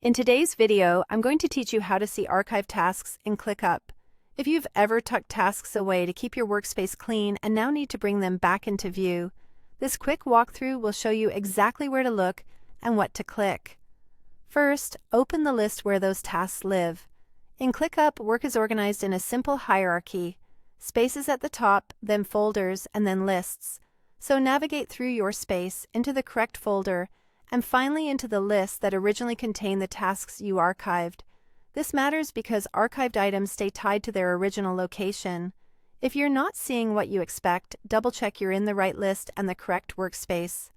In today's video, I'm going to teach you how to see archive tasks in ClickUp. If you've ever tucked tasks away to keep your workspace clean and now need to bring them back into view, this quick walkthrough will show you exactly where to look and what to click. First, open the list where those tasks live. In ClickUp, work is organized in a simple hierarchy: spaces at the top, then folders, and then lists. So navigate through your space into the correct folder and finally into the list that originally contained the tasks you archived. This matters because archived items stay tied to their original location. If you're not seeing what you expect, double-check you're in the right list and the correct workspace.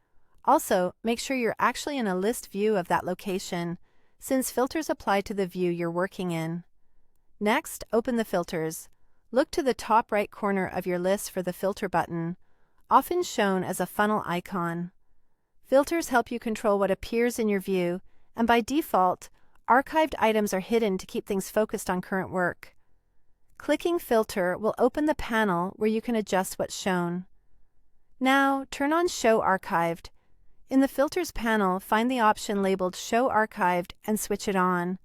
Also, make sure you're actually in a list view of that location, since filters apply to the view you're working in. Next, open the filters. Look to the top right corner of your list for the filter button, often shown as a funnel icon. Filters help you control what appears in your view, and by default, archived items are hidden to keep things focused on current work. Clicking Filter will open the panel where you can adjust what's shown. Now, turn on Show Archived. In the Filters panel, find the option labeled Show Archived and switch it on.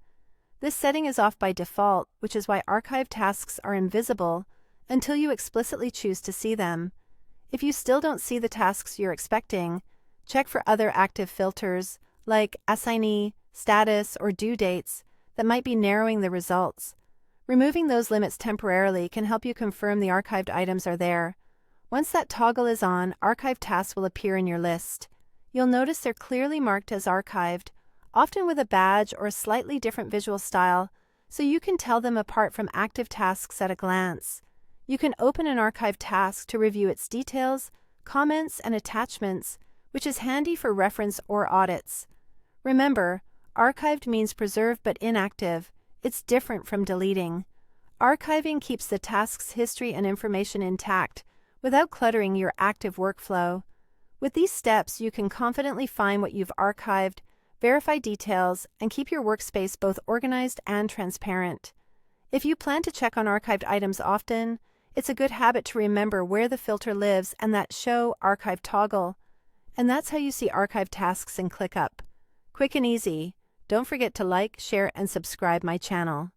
This setting is off by default, which is why archived tasks are invisible until you explicitly choose to see them. If you still don't see the tasks you're expecting, check for other active filters, like assignee, status, or due dates, that might be narrowing the results. Removing those limits temporarily can help you confirm the archived items are there. Once that toggle is on, archived tasks will appear in your list. You'll notice they're clearly marked as archived, often with a badge or a slightly different visual style, so you can tell them apart from active tasks at a glance. You can open an archived task to review its details, comments, and attachments, which is handy for reference or audits. Remember, archived means preserved but inactive. It's different from deleting. Archiving keeps the task's history and information intact without cluttering your active workflow. With these steps, you can confidently find what you've archived, verify details, and keep your workspace both organized and transparent. If you plan to check on archived items often, it's a good habit to remember where the filter lives and that Show Archive toggle. And that's how you see archived tasks in ClickUp. Quick and easy. Don't forget to like, share, and subscribe my channel.